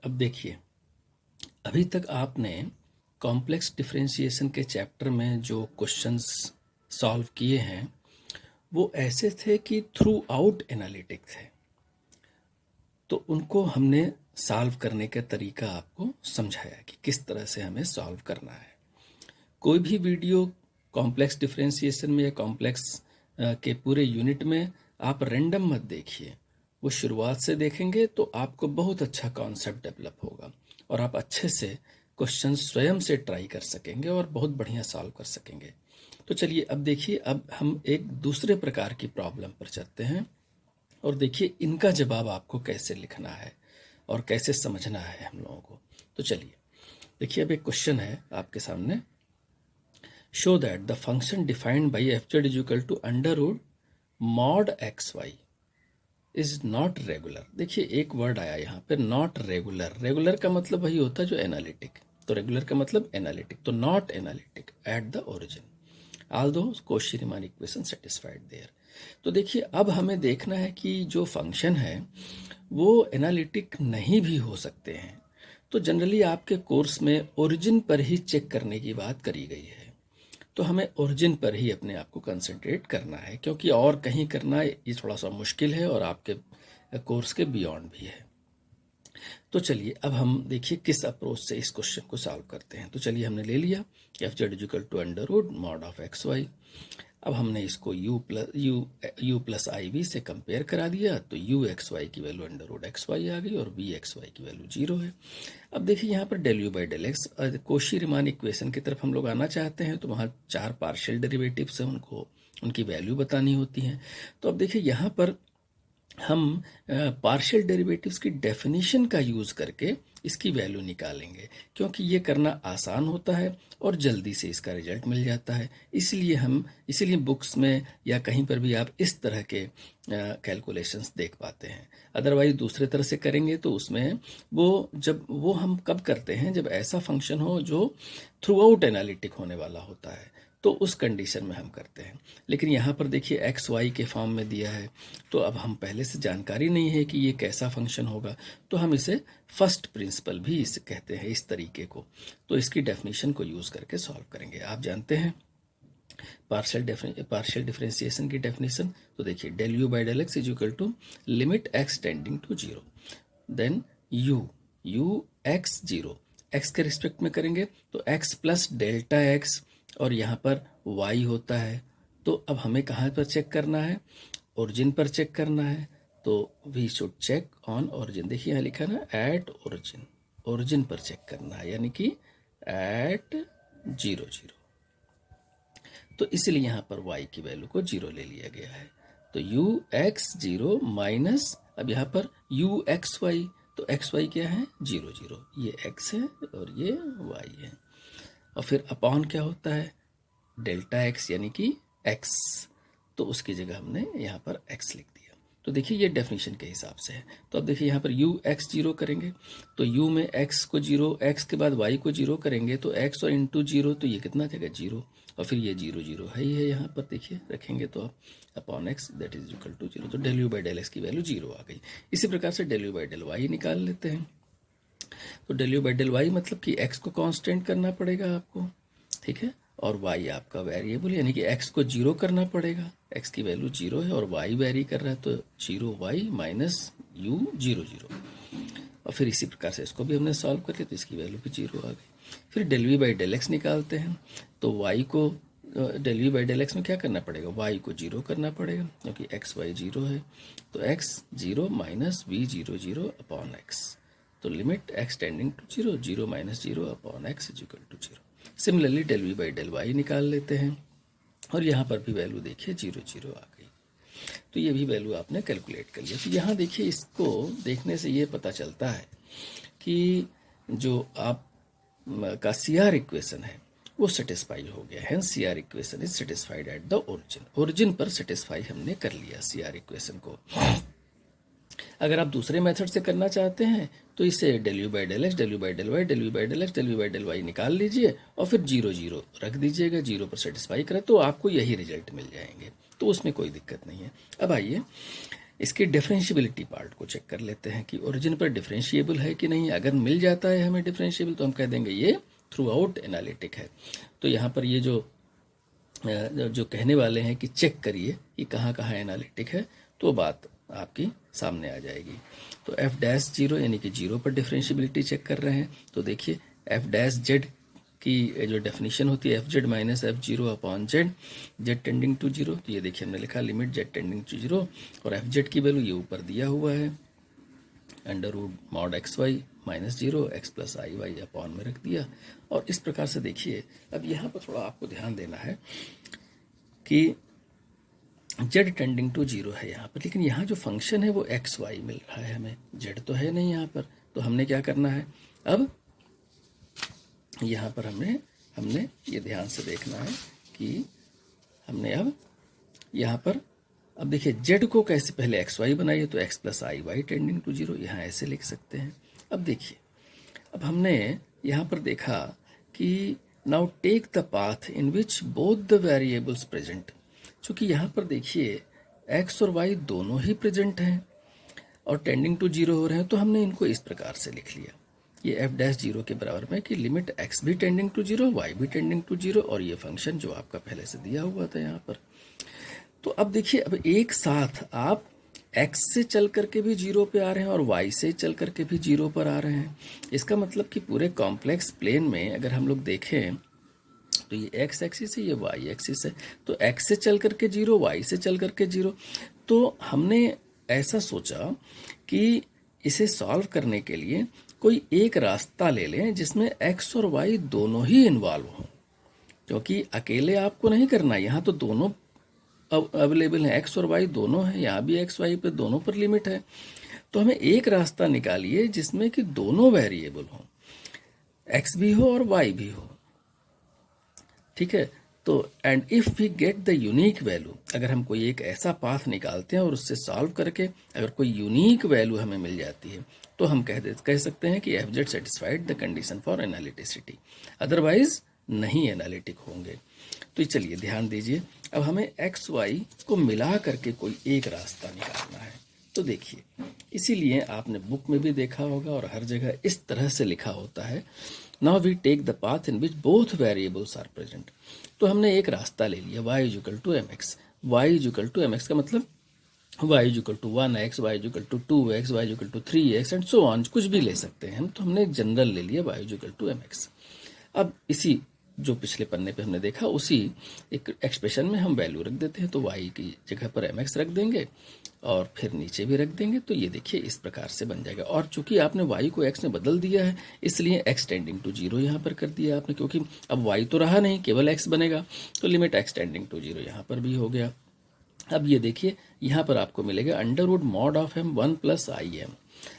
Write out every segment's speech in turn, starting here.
अब देखिए, अभी तक आपने कॉम्प्लेक्स डिफरेंशिएशन के चैप्टर में जो क्वेश्चंस सॉल्व किए हैं वो ऐसे थे कि थ्रू आउट एनालिटिक थे, तो उनको हमने सॉल्व करने का तरीका आपको समझाया कि किस तरह से हमें सॉल्व करना है। कोई भी वीडियो कॉम्प्लेक्स डिफरेंशिएशन में या कॉम्प्लेक्स के पूरे यूनिट में आप रैंडम मत देखिए। वो शुरुआत से देखेंगे तो आपको बहुत अच्छा कॉन्सेप्ट डेवलप होगा और आप अच्छे से क्वेश्चन स्वयं से ट्राई कर सकेंगे और बहुत बढ़िया सॉल्व कर सकेंगे। तो चलिए अब देखिए, अब हम एक दूसरे प्रकार की प्रॉब्लम पर चलते हैं और देखिए इनका जवाब आपको कैसे लिखना है और कैसे समझना है हम लोगों को। तो चलिए देखिए, अब एक क्वेश्चन है आपके सामने। Show that the function defined by f z is equal to under root mod x y is not regular. देखिए एक वर्ड आया यहाँ पे, नॉट रेगुलर। रेगुलर का मतलब वही होता है जो एनालिटिक, तो रेगुलर का मतलब एनालिटिक, तो not analytic at the origin although Cauchy Riemann equation satisfied there. तो देखिए अब हमें देखना है कि जो फंक्शन है वो एनालिटिक नहीं भी हो सकते हैं। तो जनरली आपके कोर्स में ओरिजिन पर ही चेक करने की बात करी गई है, तो हमें ओरिजिन पर ही अपने आप को कंसंट्रेट करना है, क्योंकि और कहीं करना ये थोड़ा सा मुश्किल है और आपके कोर्स के बियॉन्ड भी है। तो चलिए अब हम देखिए किस अप्रोच से इस क्वेश्चन को सॉल्व करते हैं। तो चलिए हमने ले लिया f z equal to under root mod of x y. अब हमने इसको u प्लस आई वी से कंपेयर करा दिया, तो यू एक्स वाई की value under root x y आ गई और वी एक्स वाई की वैल्यू 0 है। अब देखिए यहाँ पर del u by del x, Cauchy Riemann equation की तरफ हम लोग आना चाहते हैं, तो वहाँ 4 पार्शियल डेरिवेटिव्स हैं, उनको उनकी वैल्यू बतानी होती है। तो अब देखिए यहाँ पर हम पार्शियल डेरिवेटिव्स की डेफिनेशन का यूज़ करके इसकी वैल्यू निकालेंगे, क्योंकि ये करना आसान होता है और जल्दी से इसका रिजल्ट मिल जाता है। इसीलिए बुक्स में या कहीं पर भी आप इस तरह के कैलकुलेशंस देख पाते हैं। अदरवाइज दूसरे तरह से करेंगे तो उसमें वो हम कब करते हैं, जब ऐसा फंक्शन हो जो थ्रू आउट एनालिटिक होने वाला होता है, तो उस कंडीशन में हम करते हैं। लेकिन यहाँ पर देखिए एक्स वाई के फॉर्म में दिया है, तो अब हम पहले से जानकारी नहीं है कि ये कैसा फंक्शन होगा, तो हम इसे फर्स्ट प्रिंसिपल भी इसे कहते हैं, इस तरीके को। तो इसकी डेफिनेशन को यूज़ करके सॉल्व करेंगे। आप जानते हैं पार्शियल डिफरेंशिएशन की डेफिनेशन, तो देखिए del u by del x is equal to limit x tending to 0, then u x 0 x के रिस्पेक्ट में करेंगे तो एक्स प्लस डेल्टा एक्स, और यहाँ पर y होता है। तो अब हमें कहाँ पर चेक करना है, ओरिजिन पर चेक करना है, तो we should check on origin. देखिए यहाँ लिखा है ना एट ओरिजिन, ओरिजिन पर चेक करना है, यानी कि एट 0 0। तो इसलिए यहाँ पर y की वैल्यू को 0 ले लिया गया है। तो यू एक्स 0 माइनस, अब यहाँ पर यू एक्स वाई, तो एक्स वाई क्या है 0 0, ये x है और ये y है, और फिर अपॉन क्या होता है डेल्टा एक्स यानी कि x, तो उसकी जगह हमने यहाँ पर x लिख दिया। तो देखिए ये डेफिनेशन के हिसाब से है। तो अब देखिए यहाँ पर u x 0 करेंगे, तो u में x को 0, x के बाद y को 0 करेंगे, तो x और इंटू 0, तो ये कितना देगा 0, और फिर ये 0 0 है ही है यहाँ पर, देखिए रखेंगे तो upon x that is equal to 0, तो del u by del x की वैल्यू 0 आ गई। इसी प्रकार से del u by del y निकाल लेते हैं। तो del u by del y मतलब कि x को कांस्टेंट करना पड़ेगा आपको, ठीक है, और y आपका वेरिएबल, यानी कि x को 0 करना पड़ेगा, x की वैल्यू 0 है और y वेरी कर रहा है, तो 0y माइनस यू 0 0, और फिर इसी प्रकार से इसको भी हमने सॉल्व कर लिया, तो इसकी वैल्यू भी 0 आ गई। फिर del v by del x निकालते हैं, तो y को del v by del x में क्या करना पड़ेगा, y को 0 करना पड़ेगा, क्योंकि एक्स वाई 0 है, तो x 0 minus v 0 0 upon x, तो limit x tending to 0 0 minus 0 upon x is equal to 0। Similarly del v by del y निकाल लेते हैं, और यहाँ पर भी वैल्यू देखिए 0 0 आ गई, तो ये भी वैल्यू आपने कैलकुलेट कर लिया। तो यहाँ देखिए इसको देखने से ये पता चलता है कि जो आप का सी आर इक्वेशन है वो सेटिस्फाई हो गया, hence C R equation is satisfied at the origin. Origin पर सेटिस्फाई हमने कर लिया सी आर इक्वेशन को। अगर आप दूसरे मेथड से करना चाहते हैं तो इसे del u by del x, del u by del y, del u by del x, del u by del y निकाल लीजिए और फिर 0 0 रख दीजिएगा, 0 पर सेटिस्फाई करें तो आपको यही रिजल्ट मिल जाएंगे, तो उसमें कोई दिक्कत नहीं है। अब आइए इसके डिफरेंशियबिलिटी पार्ट को चेक कर लेते हैं कि ओरिजिन पर डिफरेंशिएबल है कि नहीं। अगर मिल जाता है हमें डिफरेंशिएबल तो हम कह देंगे ये थ्रू आउट एनालिटिक है। तो यहाँ पर ये जो कहने वाले हैं कि चेक करिए कि कहाँ कहाँ एनालिटिक है, तो बात आपकी सामने आ जाएगी। तो एफ डैश जीरो यानी कि जीरो पर डिफरेंशियबिलिटी चेक कर रहे हैं। तो देखिए एफ डैश जेड की जो डेफिनेशन होती है f z minus f zero upon z, z tending to zero. तो ये देखिए हमने लिखा limit z tending to zero, और एफ जेड की वैल्यू ये ऊपर दिया हुआ है under root mod x y minus zero x plus i y upon में रख दिया। और इस प्रकार से देखिए, अब यहाँ पर थोड़ा आपको ध्यान देना है कि जेड टेंडिंग टू जीरो है यहाँ पर, लेकिन यहाँ जो फंक्शन है वो एक्स वाई मिल रहा है हमें, जेड तो है नहीं यहाँ पर। तो हमने क्या करना है, अब यहाँ पर हमने ये ध्यान से देखना है कि हमने अब यहाँ पर अब देखिए जेड को कैसे पहले एक्स वाई बनाइए, तो x plus i y tending to zero, यहाँ ऐसे लिख सकते हैं। अब देखिए, अब हमने यहाँ पर देखा कि now take the path in which both the variables present. चूँकि यहाँ पर देखिए एक्स और वाई दोनों ही प्रेजेंट हैं और टेंडिंग टू जीरो हो रहे हैं, तो हमने इनको इस प्रकार से लिख लिया, ये एफ डैश जीरो के बराबर में कि लिमिट एक्स भी टेंडिंग टू जीरो वाई भी टेंडिंग टू जीरो, और ये फंक्शन जो आपका पहले से दिया हुआ था यहाँ पर। तो अब देखिए, अब एक साथ आप x से चल करके भी जीरो पे आ रहे हैं और y से चल करके भी जीरो पर आ रहे हैं। इसका मतलब कि पूरे कॉम्प्लेक्स प्लेन में अगर हम लोग देखें तो ये x एक्सिस है, ये y एक्सिस है। तो x से चल करके जीरो, y से चल करके जीरो। तो हमने ऐसा सोचा कि इसे सॉल्व करने के लिए कोई एक रास्ता ले लें जिसमें x और y दोनों ही इन्वॉल्व हों, क्योंकि अकेले आपको नहीं करना, यहाँ तो दोनों अवेलेबल है, एक्स और वाई दोनों है, यहाँ भी एक्स वाई पे दोनों पर लिमिट है। तो हमें एक रास्ता निकालिए जिसमें कि दोनों वेरिएबल हो, एक्स भी हो और वाई भी हो, ठीक है। तो and if we get the unique value, अगर हम कोई एक ऐसा पाथ निकालते हैं और उससे सॉल्व करके अगर कोई यूनिक वैल्यू हमें मिल जाती है, तो हम कह सकते हैं कि F Z satisfied the condition for analyticity, otherwise नहीं एनालिटिक होंगे। तो चलिए ध्यान दीजिए, अब हमें एक्स वाई को मिला करके कोई एक रास्ता निकालना है। तो देखिए, इसीलिए आपने बुक में भी देखा होगा और हर जगह इस तरह से लिखा होता है, now we take the path in which both variables are present. तो हमने एक रास्ता ले लिया, y is equal to m x. Y is equal to m x का मतलब y is equal to 1x, y is equal to 2x, y is equal to 3x and so on, कुछ भी ले सकते हैं हम। तो हमने जनरल ले लिया y is equal to m x. अब इसी जो पिछले पन्ने पे हमने देखा उसी एक एक्सप्रेशन में हम वैल्यू रख देते हैं, तो y की जगह पर mx रख देंगे और फिर नीचे भी रख देंगे। तो ये देखिए इस प्रकार से बन जाएगा। और चूंकि आपने y को x में बदल दिया है, इसलिए x टेंडिंग टू जीरो यहाँ पर कर दिया आपने, क्योंकि अब y तो रहा नहीं, केवल x बनेगा। तो limit x tending to zero यहाँ पर भी हो गया। अब ये देखिए, यहाँ पर आपको मिलेगा under root mod of m 1 plus i m.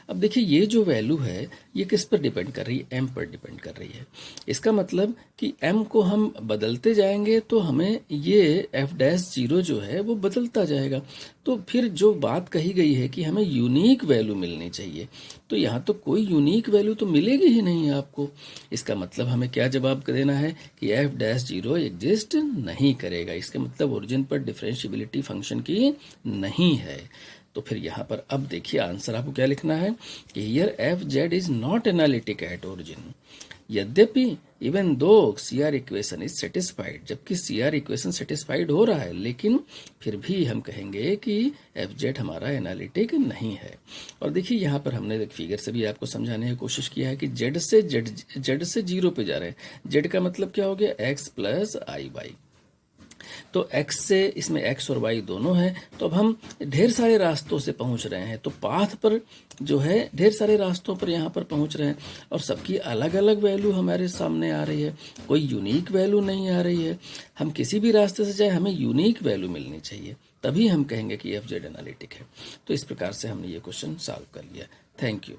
अब देखिए, ये जो वैल्यू है ये किस पर डिपेंड कर रही है, m पर डिपेंड कर रही है। इसका मतलब कि m को हम बदलते जाएंगे तो हमें ये f डैश जीरो जो है वो बदलता जाएगा। तो फिर जो बात कही गई है कि हमें यूनिक वैल्यू मिलनी चाहिए, तो यहाँ तो कोई यूनिक वैल्यू तो मिलेगी ही नहीं आपको। इसका मतलब हमें क्या जवाब देना है कि f डैश जीरो एग्जिस्ट नहीं करेगा। इसका मतलब ओरिजिन पर डिफरेंशियबिलिटी फंक्शन की नहीं है। तो फिर यहाँ पर अब देखिए आंसर आपको क्या लिखना है कि here f z is not analytic at origin, यद्यपि even though C R equation is satisfied, जबकि सी आर इक्वेशन सेटिस्फाइड हो रहा है, लेकिन फिर भी हम कहेंगे कि एफ जेड हमारा एनालिटिक नहीं है। और देखिए यहाँ पर हमने एक फिगर से भी आपको समझाने की कोशिश किया है कि जेड से जीरो पे जा रहे हैं। जेड का मतलब क्या हो गया, एक्स प्लस आई वाई। तो x से इसमें x और y दोनों हैं, तो अब हम ढेर सारे रास्तों से पहुंच रहे हैं, तो पाथ पर जो है ढेर सारे रास्तों पर यहाँ पर पहुंच रहे हैं और सबकी अलग अलग वैल्यू हमारे सामने आ रही है, कोई यूनिक वैल्यू नहीं आ रही है। हम किसी भी रास्ते से जाए हमें यूनिक वैल्यू मिलनी चाहिए, तभी हम कहेंगे कि एफ जेड एनालिटिक है। तो इस प्रकार से हमने ये क्वेश्चन सॉल्व कर लिया। Thank you.